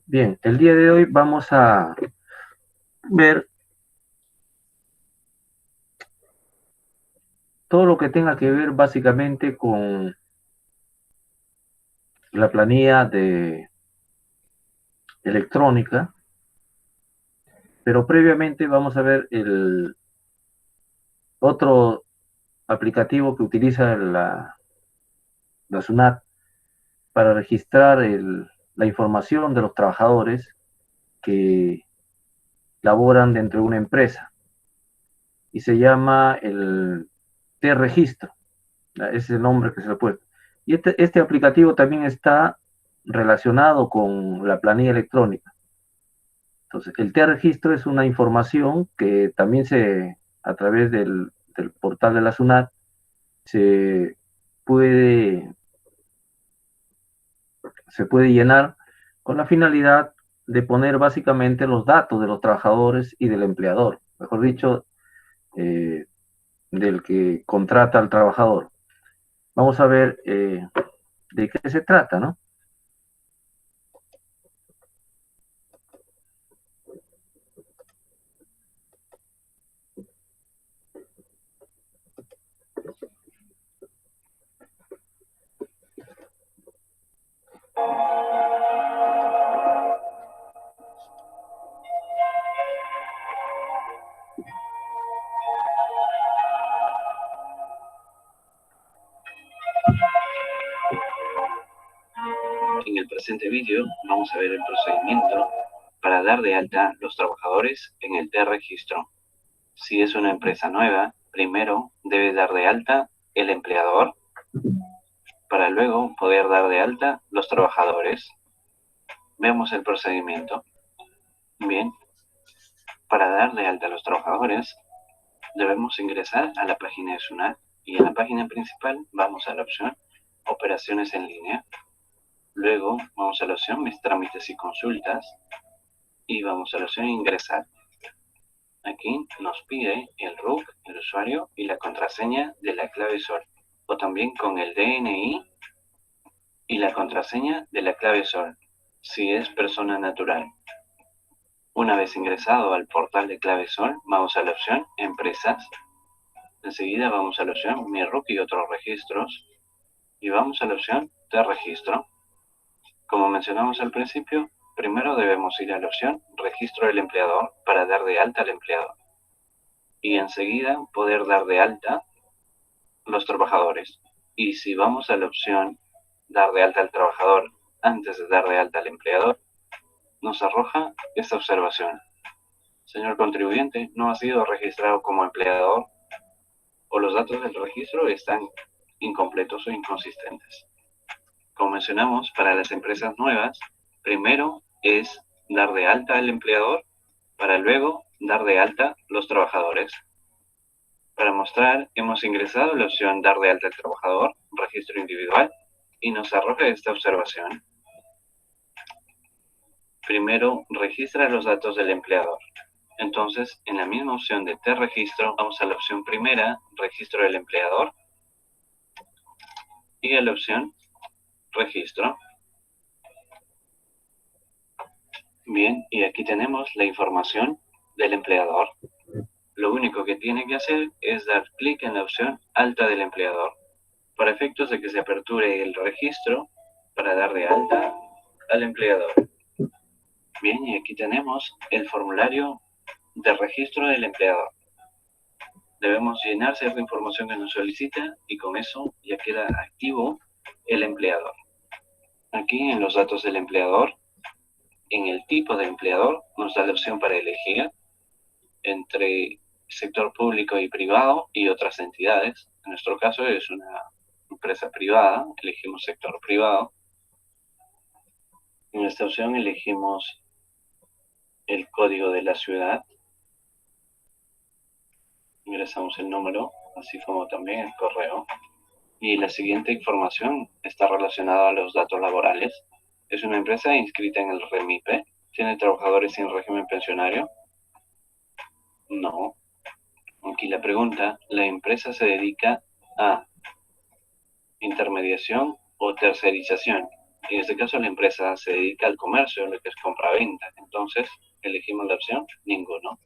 Bien, el día de hoy vamos a ver todo lo que tenga que ver básicamente con la planilla de electrónica, pero previamente vamos a ver el otro aplicativo que utiliza la SUNAT para registrar la información de los trabajadores que laboran dentro de una empresa y se llama el T-Registro. Ese es el nombre que se le puede. Y este aplicativo también está relacionado con la planilla electrónica. Entonces, el T-Registro es una información que también a través del portal de la SUNAT, se puede, se puede llenar con la finalidad de poner básicamente los datos de los trabajadores y del empleador, mejor dicho, eh, del que contrata al trabajador. Vamos a ver de qué se trata, ¿no? En el presente vídeo vamos a ver el procedimiento para dar de alta los trabajadores en el T-Registro. Si es una empresa nueva, primero debe dar de alta el empleador para luego poder dar de alta los trabajadores. Vemos el procedimiento. Bien, para dar de alta a los trabajadores debemos ingresar a la página de SUNAT y en la página principal vamos a la opción Operaciones en línea. Luego vamos a la opción Mis trámites y consultas y vamos a la opción Ingresar. Aquí nos pide el RUC, el usuario y la contraseña de la clave SOL, o también con el DNI y la contraseña de la clave SOL, si es persona natural. Una vez ingresado al portal de clave SOL, vamos a la opción Empresas. Enseguida vamos a la opción Mi RUC y otros registros y vamos a la opción T-Registro. Como mencionamos al principio, primero debemos ir a la opción Registro del empleador para dar de alta al empleador y enseguida poder dar de alta los trabajadores. Y si vamos a la opción Dar de alta al trabajador antes de dar de alta al empleador, nos arroja esta observación. Señor contribuyente, no ha sido registrado como empleador o los datos del registro están incompletos o inconsistentes. Como mencionamos, para las empresas nuevas, primero es dar de alta al empleador para luego dar de alta los trabajadores. Para mostrar, hemos ingresado la opción Dar de alta al trabajador, registro individual, y nos arroja esta observación. Primero, registra los datos del empleador. Entonces, en la misma opción de T-Registro, vamos a la opción primera, Registro del empleador, y a la opción Registro. Bien, y aquí tenemos la información del empleador. Lo único que tiene que hacer es dar clic en la opción Alta del empleador, para efectos de que se aperture el registro para dar de alta al empleador. Bien, y aquí tenemos el formulario de registro del empleador. Debemos llenar cierta información que nos solicita y con eso ya queda activo el empleador. Aquí en los datos del empleador, en el tipo de empleador, nos da la opción para elegir entre sector público y privado y otras entidades. En nuestro caso es una empresa privada, elegimos sector privado. En esta opción elegimos el código de la ciudad. Ingresamos el número, así como también el correo. Y la siguiente información está relacionada a los datos laborales. Es una empresa inscrita en el REMIPE. ¿Tiene trabajadores sin régimen pensionario? No. Aquí la pregunta, ¿la empresa se dedica a intermediación o tercerización? En este caso la empresa se dedica al comercio, lo que es compra-venta. Entonces elegimos la opción ninguno.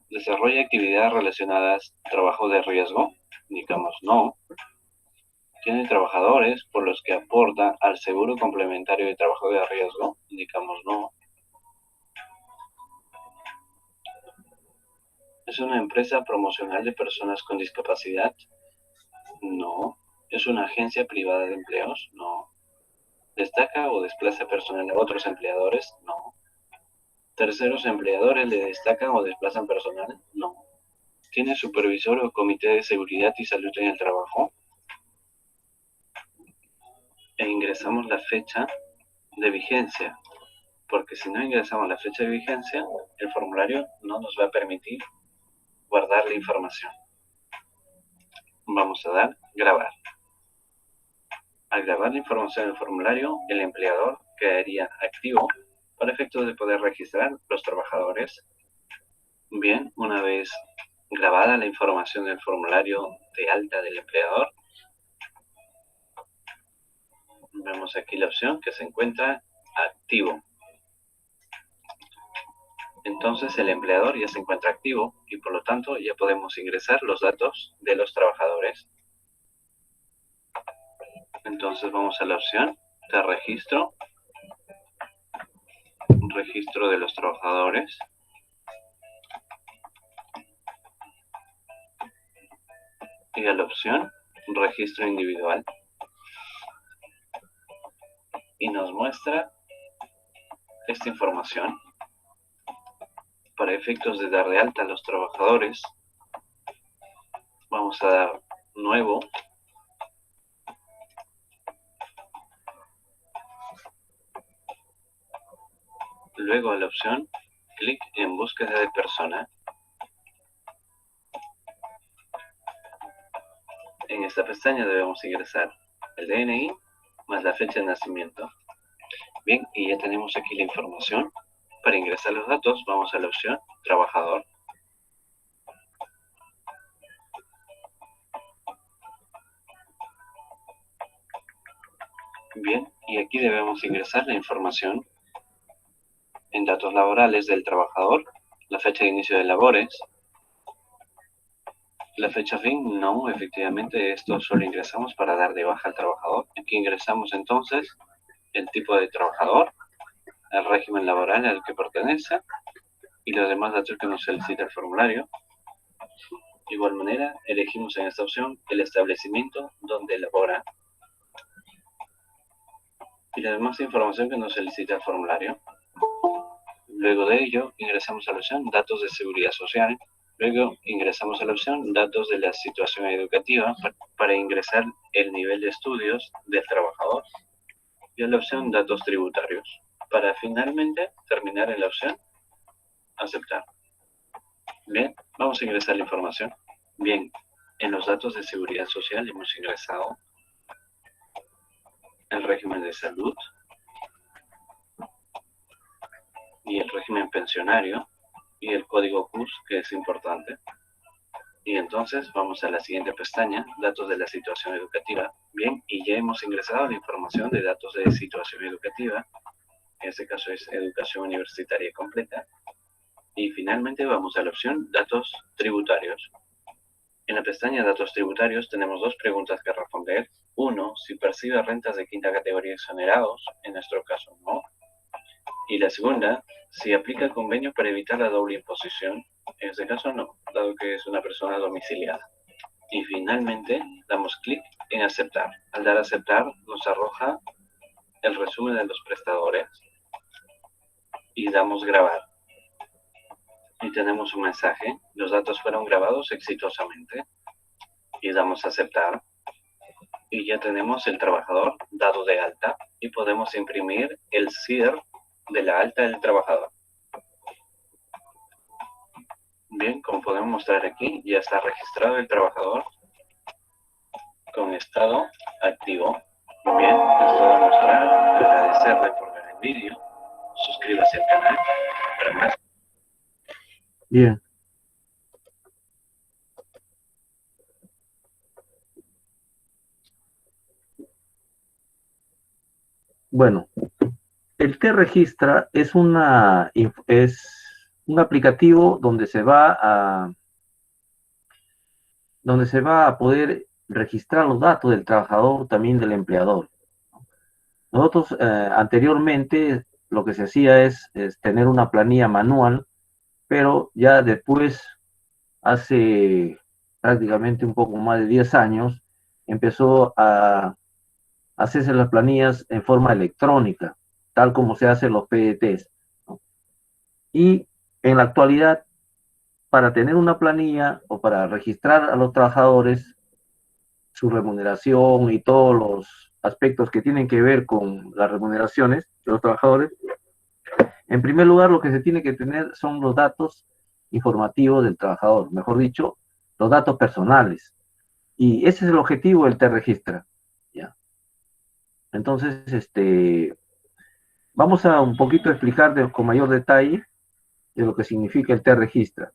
Desarrolla actividades relacionadas a trabajo de riesgo. Indicamos no. Tiene trabajadores por los que aporta al seguro complementario de trabajo de riesgo. Indicamos no. ¿Es una empresa promocional de personas con discapacidad? No. ¿Es una agencia privada de empleos? No. ¿Destaca o desplaza personal a otros empleadores? No. ¿Terceros empleadores le destacan o desplazan personal? No. ¿Tiene supervisor o comité de seguridad y salud en el trabajo? E ingresamos la fecha de vigencia, porque si no ingresamos la fecha de vigencia, el formulario no nos va a permitir guardar la información. Vamos a dar grabar. Al grabar la información del formulario, el empleador quedaría activo para efectos de poder registrar los trabajadores. Bien, una vez grabada la información del formulario de alta del empleador, vemos aquí la opción que se encuentra activo. Entonces el empleador ya se encuentra activo y por lo tanto ya podemos ingresar los datos de los trabajadores. Entonces vamos a la opción de registro, registro de los trabajadores. Y a la opción registro individual. Y nos muestra esta información. Para efectos de dar de alta a los trabajadores, vamos a dar nuevo. Luego a la opción clic en búsqueda de persona. En esta pestaña debemos ingresar el DNI más la fecha de nacimiento. Bien, y ya tenemos aquí la información. Para ingresar los datos vamos a la opción trabajador. Bien, y aquí debemos ingresar la información en datos laborales del trabajador, la fecha de inicio de labores, la fecha fin. No, efectivamente esto solo ingresamos para dar de baja al trabajador. Aquí ingresamos entonces el tipo de trabajador, el régimen laboral al que pertenece y los demás datos que nos solicita el formulario. De igual manera, elegimos en esta opción el establecimiento donde labora y la demás información que nos solicita el formulario. Luego de ello, ingresamos a la opción datos de seguridad social. Luego ingresamos a la opción datos de la situación educativa para ingresar el nivel de estudios del trabajador. Y a la opción datos tributarios para finalmente terminar en la opción aceptar. Bien, vamos a ingresar la información. Bien, en los datos de seguridad social hemos ingresado el régimen de salud y el régimen pensionario y el código CUS, que es importante. Y entonces vamos a la siguiente pestaña, datos de la situación educativa. Bien, y ya hemos ingresado la información de datos de situación educativa. En este caso es educación universitaria completa. Y finalmente vamos a la opción datos tributarios. En la pestaña datos tributarios tenemos dos preguntas que responder. Uno, si percibe rentas de quinta categoría exonerados, en nuestro caso no. Y la segunda, si aplica convenio para evitar la doble imposición, en este caso no, dado que es una persona domiciliada. Y finalmente damos clic en aceptar. Al dar a aceptar nos arroja el resumen de los prestadores y damos grabar. Y tenemos un mensaje, los datos fueron grabados exitosamente. Y damos a aceptar. Y ya tenemos el trabajador dado de alta y podemos imprimir el CIR de la alta del trabajador. Bien, como podemos mostrar aquí, ya está registrado el trabajador con estado activo. Bien, les puedo mostrar, agradecerle por ver el vídeo, suscríbase al canal para más. Bien. Bueno, el T-Registra es un aplicativo donde se va a poder registrar los datos del trabajador, también del empleador. Nosotros anteriormente lo que se hacía es tener una planilla manual, pero ya después, hace prácticamente un poco más de 10 años, empezó a hacerse las planillas en forma electrónica, tal como se hacen los PETs, ¿no? Y en la actualidad, para tener una planilla o para registrar a los trabajadores, su remuneración y todos los aspectos que tienen que ver con las remuneraciones de los trabajadores, en primer lugar lo que se tiene que tener son los datos informativos del trabajador, mejor dicho, los datos personales. Y ese es el objetivo del T-Registra, ¿ya? Entonces, vamos a un poquito explicar con mayor detalle de lo que significa el T-Registra.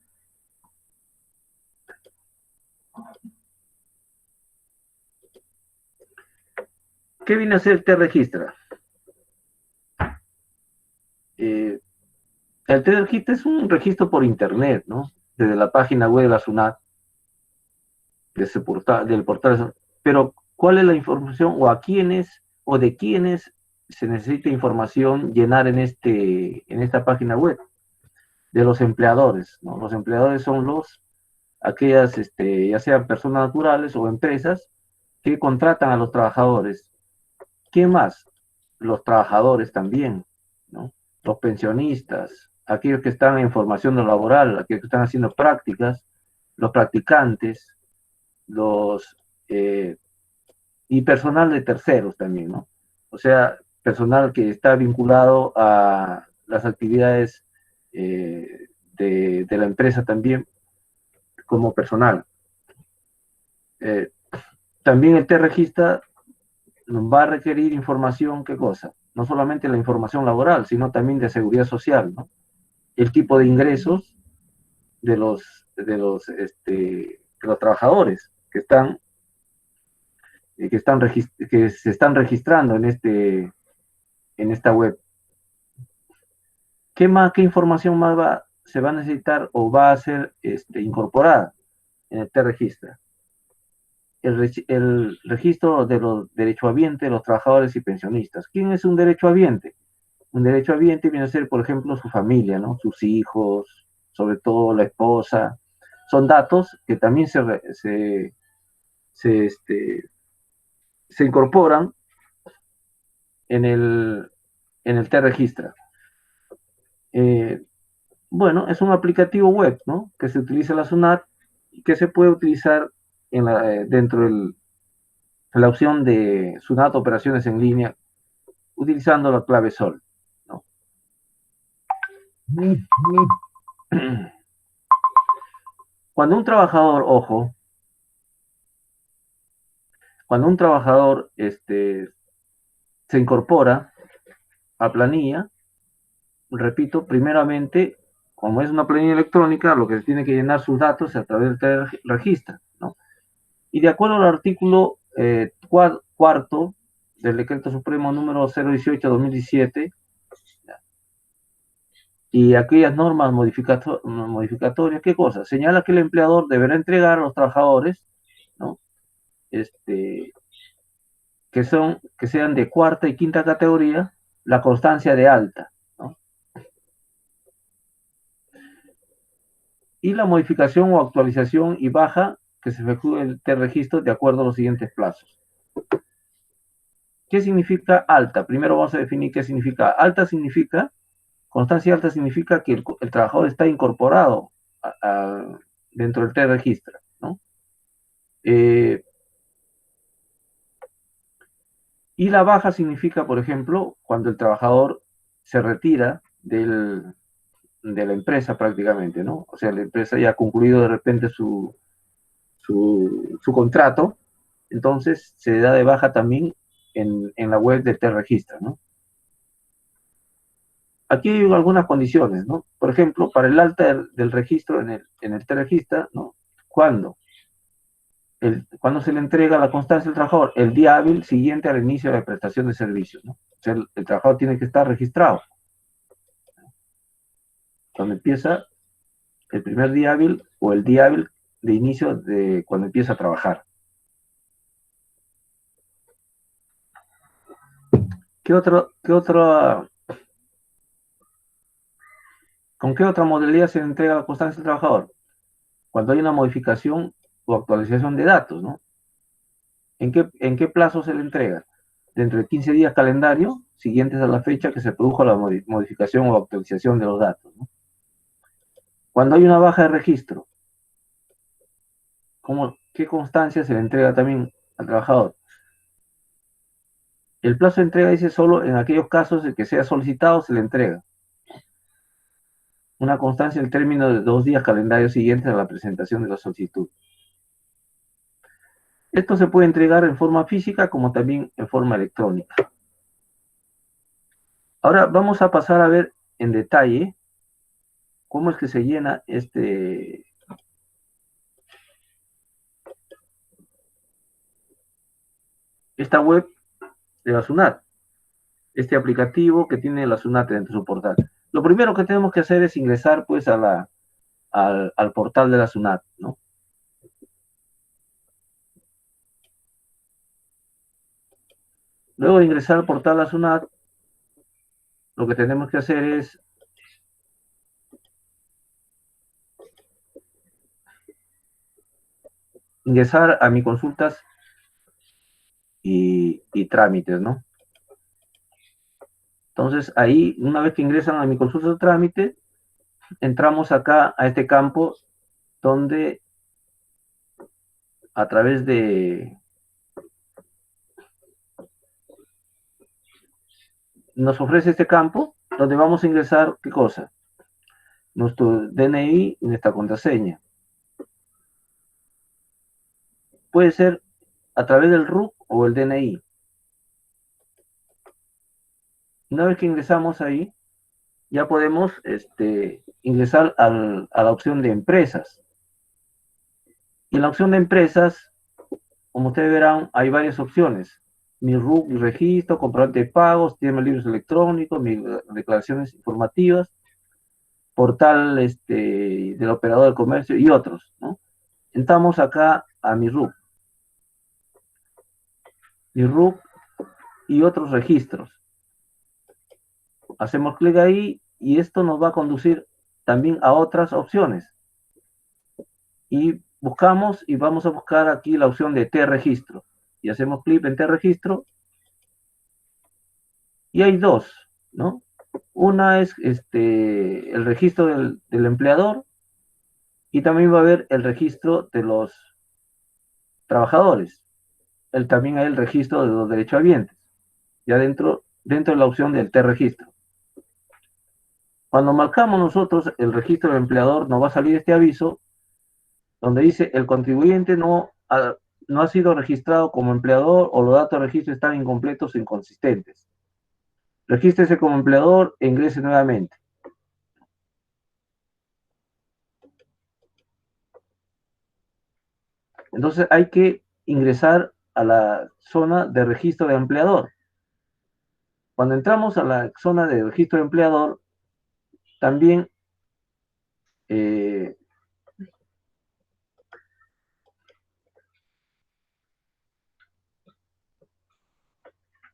¿Qué viene a ser el T-Registra? El T-Registra es un registro por internet, ¿no? Desde la página web de la SUNAT, del portal. Pero, ¿cuál es la información o a quiénes o de quiénes se necesita información llenar en esta página web? De los empleadores, ¿no? Los empleadores son aquellas, ya sean personas naturales o empresas que contratan a los trabajadores. ¿Quién más? Los trabajadores también, ¿no? Los pensionistas, aquellos que están en formación laboral, aquellos que están haciendo prácticas, los practicantes, y personal de terceros también, ¿no? O sea, personal que está vinculado a las actividades de la empresa también como personal. También el T-Registra va a requerir información, ¿qué cosa? No solamente la información laboral, sino también de seguridad social, ¿no? El tipo de ingresos de los trabajadores que se están registrando en esta web. ¿Qué información más se va a necesitar o va a ser incorporada en el T-Registra? El registro de los derechohabientes, los trabajadores y pensionistas. ¿Quién es un derechohabiente? Un derechohabiente viene a ser, por ejemplo, su familia, ¿no? Sus hijos, sobre todo la esposa. Son datos que también se incorporan en el T-Registra. Bueno, es un aplicativo web, ¿no? Que se utiliza en la SUNAT y que se puede utilizar dentro de la opción de SUNAT Operaciones en Línea, utilizando la clave SOL, ¿no? Cuando un trabajador, ojo, cuando un trabajador se incorpora a planilla, repito, primeramente, como es una planilla electrónica, lo que se tiene que llenar sus datos a través del registro, ¿no? Y de acuerdo al artículo cuarto del Decreto Supremo número 018/2017, y aquellas normas modificatorias, ¿qué cosa? Señala que el empleador deberá entregar a los trabajadores, ¿no? Que sean de cuarta y quinta categoría, la constancia de alta, ¿no? Y la modificación o actualización y baja que se efectúe el T-Registro de acuerdo a los siguientes plazos. ¿Qué significa alta? Primero vamos a definir qué significa. Constancia alta significa que el trabajador está incorporado dentro del T-Registro, ¿no? Y la baja significa, por ejemplo, cuando el trabajador se retira de la empresa prácticamente, ¿no? O sea, la empresa ya ha concluido de repente su contrato, entonces se da de baja también en la web de T-Registra, ¿no? Aquí hay algunas condiciones, ¿no? Por ejemplo, para el alta del registro en el T-Registra, ¿no? ¿Cuándo se le entrega la constancia al trabajador? El día hábil siguiente al inicio de la prestación de servicios, ¿no? sea, el trabajador tiene que estar registrado. Cuando empieza el primer día hábil o el día hábil de inicio de cuando empieza a trabajar. ¿Con qué otra modalidad se entrega la constancia del trabajador? Cuando hay una modificación o actualización de datos, ¿no? ¿En qué plazo se le entrega? Dentro de 15 días calendario siguientes a la fecha que se produjo la modificación o actualización de los datos, ¿no? Cuando hay una baja de registro, ¿qué constancia se le entrega también al trabajador? El plazo de entrega dice solo en aquellos casos en que sea solicitado se le entrega una constancia en término de 2 días calendarios siguientes a la presentación de la solicitud. Esto se puede entregar en forma física como también en forma electrónica. Ahora vamos a pasar a ver en detalle cómo es que se llena esta web de la SUNAT, este aplicativo que tiene la SUNAT dentro de su portal. Lo primero que tenemos que hacer es ingresar pues al portal de la SUNAT, ¿no? Luego de ingresar al portal de la SUNAT, lo que tenemos que hacer es ingresar a mis consultas y trámites, ¿no? Entonces ahí, una vez que ingresan a mi consulta de trámite, entramos acá a este campo donde a través de nos ofrece este campo donde vamos a ingresar, ¿qué cosa? Nuestro DNI y nuestra contraseña. Puede ser a través del RUC o el DNI. Una vez que ingresamos ahí, ya podemos ingresar a la opción de empresas. Y en la opción de empresas, como ustedes verán, hay varias opciones. Mi RUC, mi registro, comprobante de pagos, tema libros electrónicos, mis declaraciones informativas, portal del operador de comercio y otros, ¿no? Entramos acá a mi RUC y otros registros. Hacemos clic ahí y esto nos va a conducir también a otras opciones. Y buscamos y vamos a buscar aquí la opción de T-registro. Y hacemos clic en T-registro. Y hay dos, ¿no? Una es el registro del empleador y también va a haber el registro de los trabajadores. También hay el registro de los derechohabientes, ya dentro de la opción del T-registro. Cuando marcamos nosotros el registro del empleador, nos va a salir este aviso donde dice el contribuyente no ha sido registrado como empleador o los datos de registro están incompletos o inconsistentes. Regístrese como empleador e ingrese nuevamente. Entonces hay que ingresar a la zona de registro de empleador. Cuando entramos a la zona de registro de empleador, también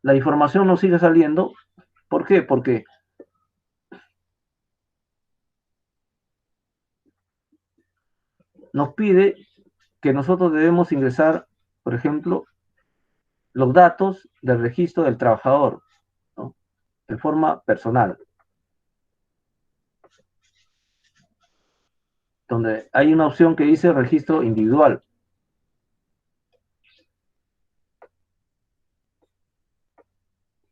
la información nos sigue saliendo. ¿Por qué? Porque nos pide que nosotros debemos ingresar, por ejemplo, los datos del registro del trabajador, ¿no? De forma personal. Donde hay una opción que dice registro individual.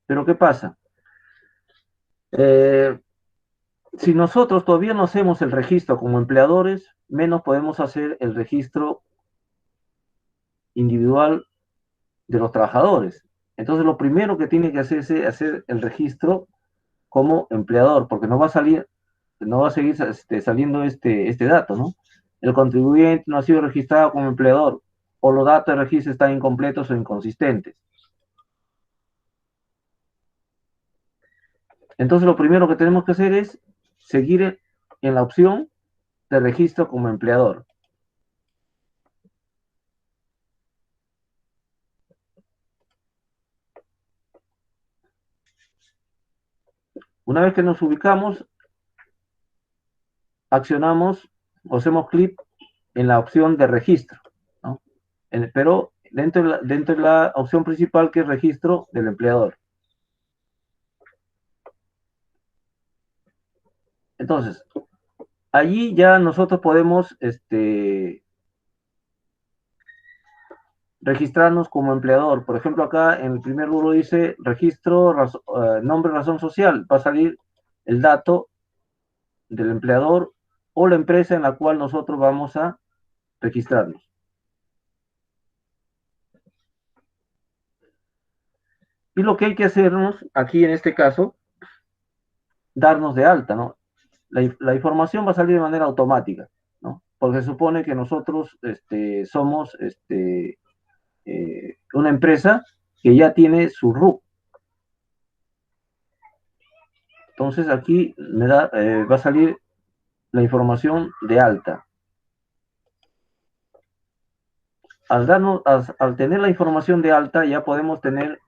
Pero ¿qué pasa? Si nosotros todavía no hacemos el registro como empleadores, menos podemos hacer el registro individual de los trabajadores. Entonces, lo primero que tiene que hacerse es hacer el registro como empleador, porque no va a seguir saliendo este dato, ¿no? El contribuyente no ha sido registrado como empleador, o los datos de registro están incompletos o inconsistentes. Entonces lo primero que tenemos que hacer es seguir en la opción de registro como empleador. Una vez que nos ubicamos, accionamos o hacemos clic en la opción de registro, ¿no? Pero dentro de la opción principal que es registro del empleador. Entonces, allí ya nosotros podemos registrarnos como empleador. Por ejemplo, acá en el primer rubro dice registro, nombre, razón social. Va a salir el dato del empleador o la empresa en la cual nosotros vamos a registrarnos. Y lo que hay que hacernos aquí en este caso, darnos de alta, ¿no? La información va a salir de manera automática, ¿no? Porque se supone que nosotros somos una empresa que ya tiene su RUC. Entonces aquí va a salir la información de alta. Al tener la información de alta, ya podemos tener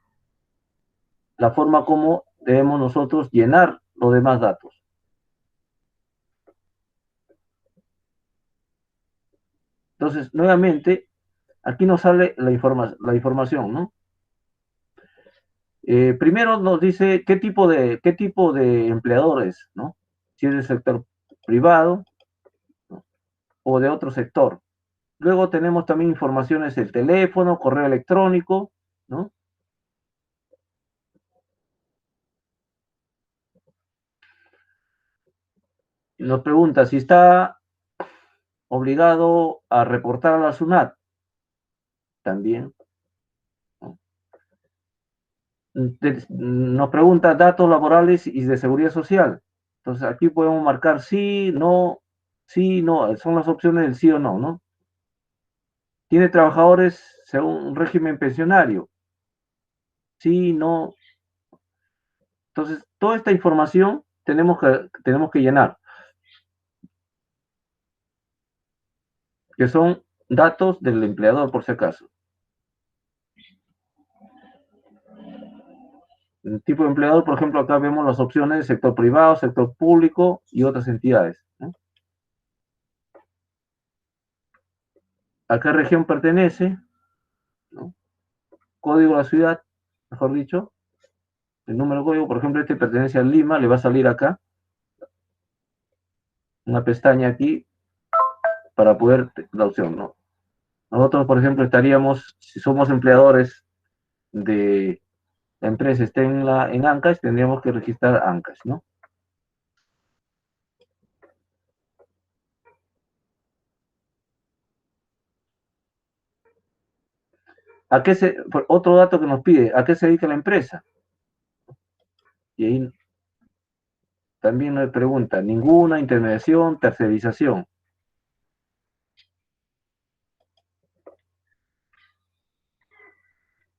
la forma como debemos nosotros llenar los demás datos. Entonces, nuevamente, aquí nos sale la información, ¿no? Primero nos dice qué tipo de empleadores, ¿no? Si es del sector privado, ¿no? O de otro sector. Luego tenemos también informaciones del teléfono, correo electrónico, ¿no? Nos pregunta si está obligado a reportar a la SUNAT también, ¿no? Nos pregunta datos laborales y de seguridad social. Entonces aquí podemos marcar sí, no, son las opciones del sí o no, ¿no? Tiene trabajadores según un régimen pensionario, sí, no. Entonces, toda esta información tenemos que llenar, que son datos del empleador, por si acaso. El tipo de empleador, por ejemplo, acá vemos las opciones de sector privado, sector público y otras entidades, ¿no? ¿A qué región pertenece? ¿No? Código de la ciudad, mejor dicho. El número de código, por ejemplo, este pertenece a Lima, le va a salir acá, una pestaña aquí, para poder la opción, ¿no? Nosotros, por ejemplo, estaríamos, si somos empleadores de la empresa, esté en Ancash, tendríamos que registrar Ancash, ¿no? Otro dato que nos pide, ¿a qué se dedica la empresa? Y ahí también nos pregunta, ninguna intermediación, tercerización.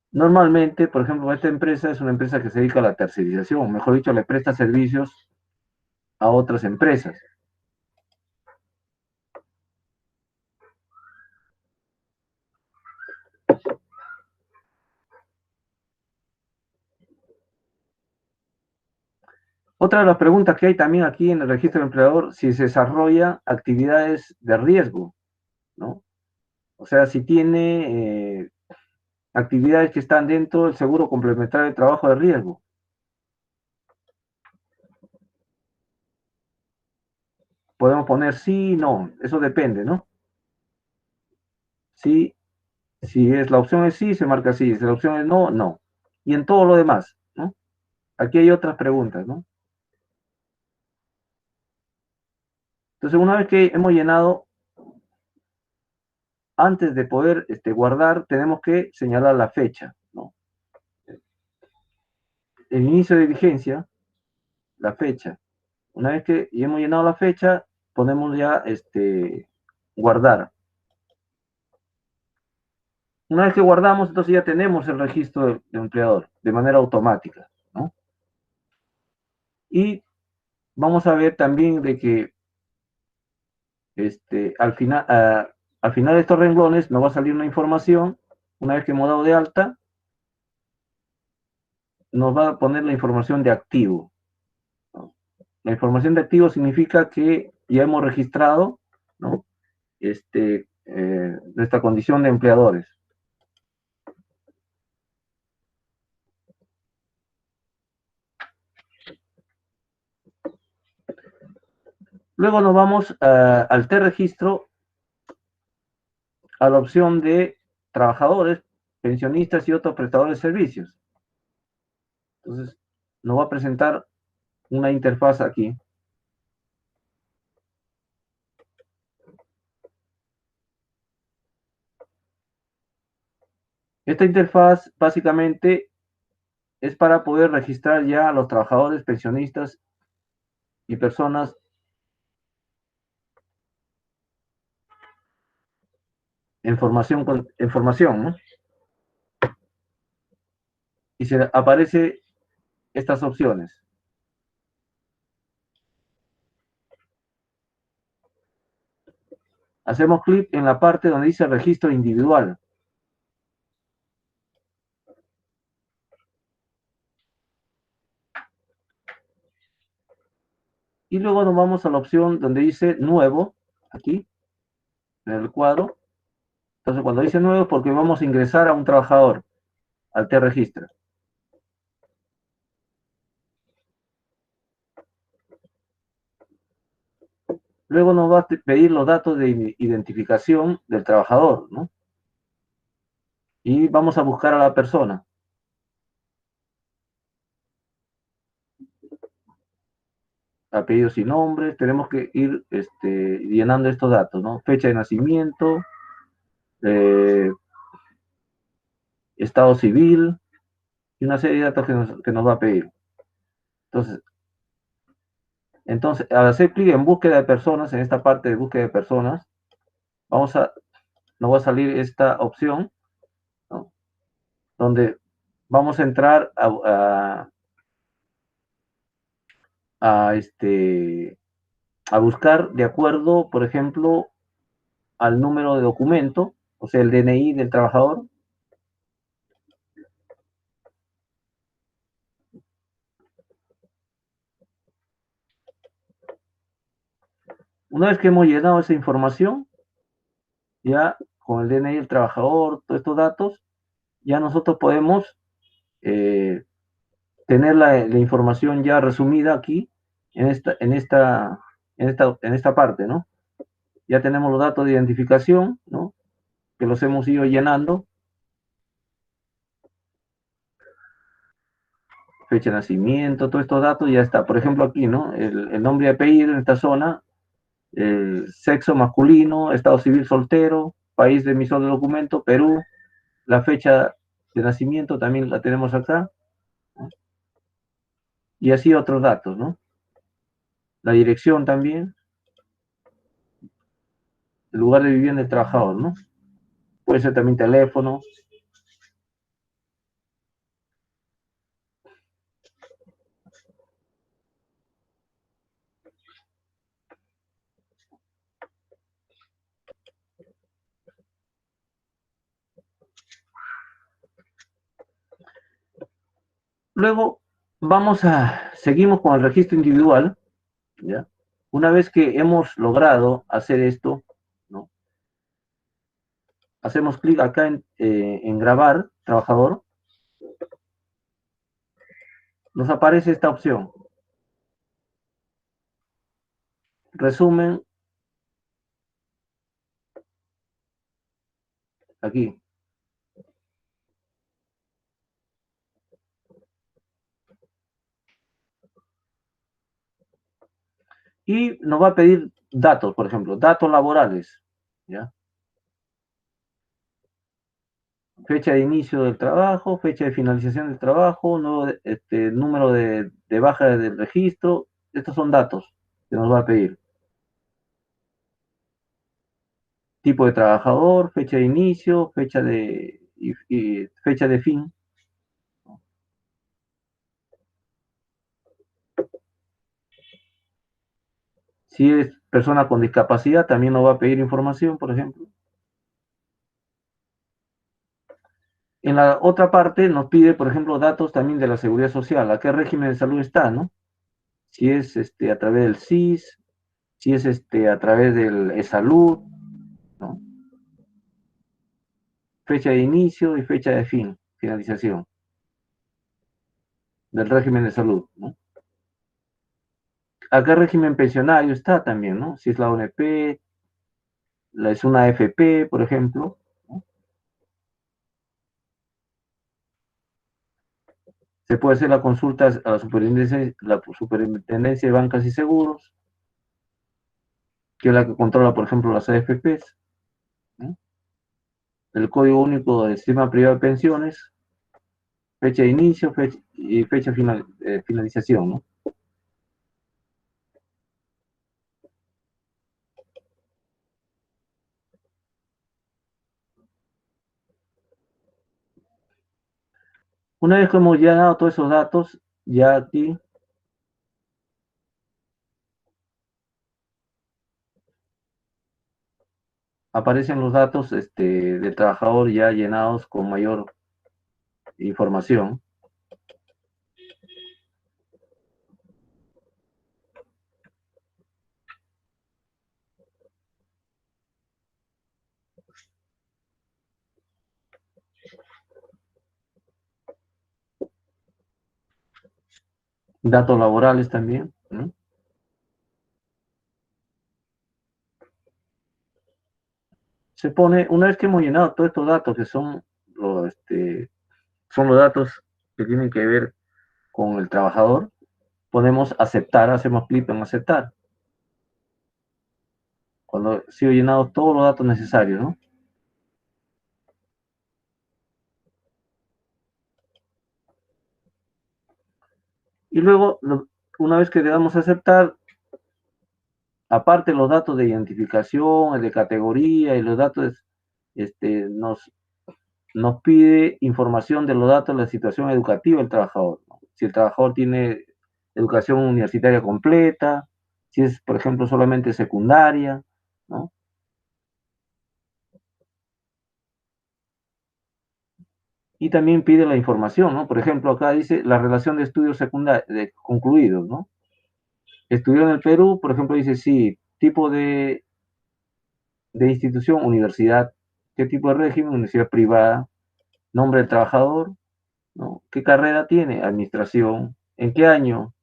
Normalmente, por ejemplo, esta empresa es una empresa que se dedica a la tercerización, mejor dicho, le presta servicios a otras empresas. Otra de las preguntas que hay también aquí en el registro del empleador, si se desarrolla actividades de riesgo, ¿no? O sea, si tiene actividades que están dentro del seguro complementario de trabajo de riesgo. Podemos poner sí, no, eso depende, ¿no? Sí, si es la opción es sí, se marca sí, si la opción es no, no. Y en todo lo demás, ¿no? Aquí hay otras preguntas, ¿no? Entonces, una vez que hemos llenado, antes de poder guardar, tenemos que señalar la fecha, ¿no? El inicio de vigencia, la fecha. Una vez que hemos llenado la fecha, ponemos ya guardar. Una vez que guardamos, entonces ya tenemos el registro de empleador de manera automática, ¿no? Y vamos a ver también de que al final de estos renglones nos va a salir una información. Una vez que hemos dado de alta, nos va a poner la información de activo, ¿no? La información de activo significa que ya hemos registrado, ¿no? Nuestra condición de empleadores. Luego nos vamos al T-registro, a la opción de trabajadores, pensionistas y otros prestadores de servicios. Entonces, nos va a presentar una interfaz aquí. Esta interfaz básicamente es para poder registrar ya a los trabajadores, pensionistas y personas en formación, ¿no? Y se aparece estas opciones. Hacemos clic en la parte donde dice registro individual. Y luego nos vamos a la opción donde dice nuevo, aquí, en el cuadro. Entonces, cuando dice nuevo es porque vamos a ingresar a un trabajador al T-registro. Luego nos va a pedir los datos de identificación del trabajador, ¿no? Y vamos a buscar a la persona. Apellidos y nombres, tenemos que ir llenando estos datos, ¿no? Fecha de nacimiento, eh, estado civil y una serie de datos que nos va a pedir. Entonces, al hacer clic en búsqueda de personas, en esta parte de búsqueda de personas, nos va a salir esta opción, ¿no? Donde vamos a entrar a, a buscar de acuerdo, por ejemplo, al número de documento, o sea, el DNI del trabajador. Una vez que hemos llenado esa información, ya con el DNI del trabajador, todos estos datos, ya nosotros podemos eh, tener la información ya resumida aquí en esta parte, ¿no? Ya tenemos los datos de identificación, ¿no? Que los hemos ido llenando. Fecha de nacimiento, todos estos datos ya está. Por ejemplo, aquí, ¿no? El nombre y apellido en esta zona, el sexo masculino, estado civil soltero, país de emisor de documento, Perú, la fecha de nacimiento también la tenemos acá, ¿no? Y así otros datos, ¿no? La dirección también, el lugar de vivienda del trabajador, ¿no? Puede ser también teléfono. Luego seguimos con el registro individual, ¿ya? Una vez que hemos logrado hacer esto, ¿no? Hacemos clic acá en grabar trabajador, nos aparece esta opción, resumen, aquí. Y nos va a pedir datos, por ejemplo, datos laborales, ¿ya? Fecha de inicio del trabajo, fecha de finalización del trabajo, número de baja del registro. Estos son datos que nos va a pedir. Tipo de trabajador, fecha de inicio, y fecha de fin. Si es persona con discapacidad, también nos va a pedir información, por ejemplo. En la otra parte nos pide, por ejemplo, datos también de la seguridad social. ¿A qué régimen de salud está, no? Si es a través del SIS, si es a través del salud, ¿no? Fecha de inicio y fecha de fin, finalización del régimen de salud, ¿no? ¿A qué régimen pensionario está también, no? Si es la ONP, es una AFP, por ejemplo, ¿no? Se puede hacer la consulta a la superintendencia de bancas y seguros, que es la que controla, por ejemplo, las AFPs, ¿no? El Código Único del Sistema Privado de Pensiones, fecha de inicio y fecha finalización, ¿no? Una vez que hemos llenado todos esos datos, ya aquí aparecen los datos del trabajador ya llenados con mayor información. Datos laborales también, ¿no? Se pone, una vez que hemos llenado todos estos datos que son los datos que tienen que ver con el trabajador, ponemos aceptar, hacemos clic en aceptar. Cuando sigo llenado todos los datos necesarios, ¿no? Y luego, una vez que le damos a aceptar, aparte los datos de identificación, el de categoría y los datos, este, nos, nos pide información de los datos de la situación educativa del trabajador, ¿no? Si el trabajador tiene educación universitaria completa, si es, por ejemplo, solamente secundaria, ¿no? Y también pide la información, ¿no? Por ejemplo, acá dice la relación de estudios secundarios concluidos, ¿no? Estudió en el Perú, por ejemplo, dice sí, tipo de institución, universidad, qué tipo de régimen, universidad privada, nombre del trabajador, ¿no? ¿Qué carrera tiene? Administración. ¿En qué año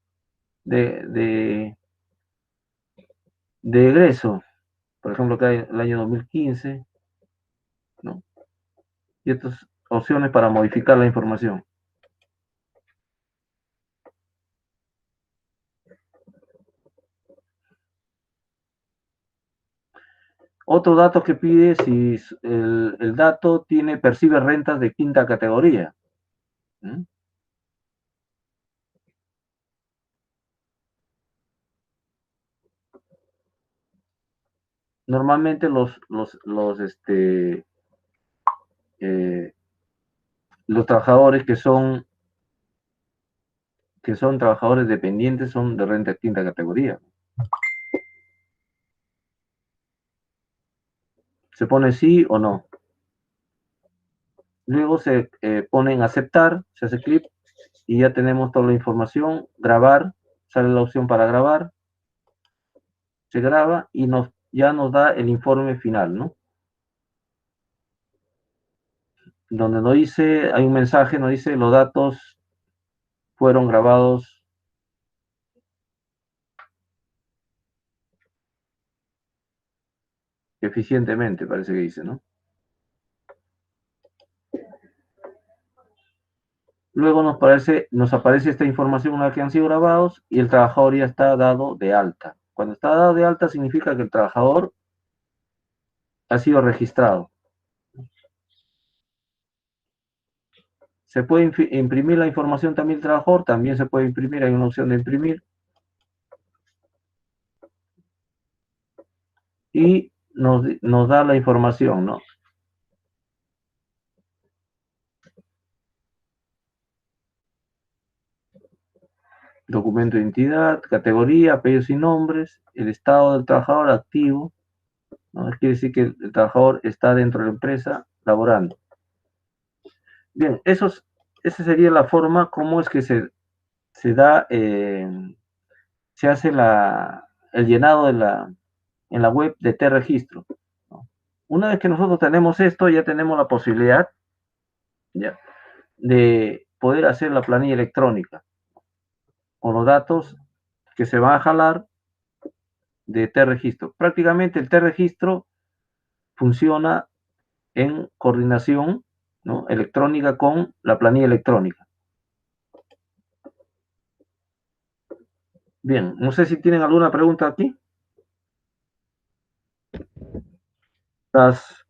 de, de, de egreso? Por ejemplo, acá el año 2015, ¿no? Y estas opciones para modificar la información. Otro dato que pide si el dato percibe rentas de quinta categoría. ¿Mm? Normalmente eh, los trabajadores que son trabajadores dependientes son de renta de quinta categoría. Se pone sí o no. Luego se pone en aceptar, se hace clic y ya tenemos toda la información. Grabar, sale la opción para grabar, se graba y ya nos da el informe final, ¿no? Donde nos dice, hay un mensaje, nos dice los datos fueron grabados eficientemente, parece que dice, ¿no? Luego nos aparece esta información una vez que han sido grabados y el trabajador ya está dado de alta. Cuando está dado de alta significa que el trabajador ha sido registrado. Se puede imprimir la información también del trabajador, también se puede imprimir, hay una opción de imprimir. Y nos da la información, ¿no? documento de identidad, categoría, apellidos y nombres, el estado del trabajador activo, ¿no? Quiere decir que el trabajador está dentro de la empresa laborando. Bien, esa sería la forma como es que se da, se hace el llenado en la web de T-Registro, ¿no? Una vez que nosotros tenemos esto, ya tenemos la posibilidad, ¿ya?, de poder hacer la planilla electrónica con los datos que se van a jalar de T-Registro. Prácticamente el T-Registro funciona en coordinación, ¿no?, electrónica con la planilla electrónica. Bien, no sé si tienen alguna pregunta aquí. Las,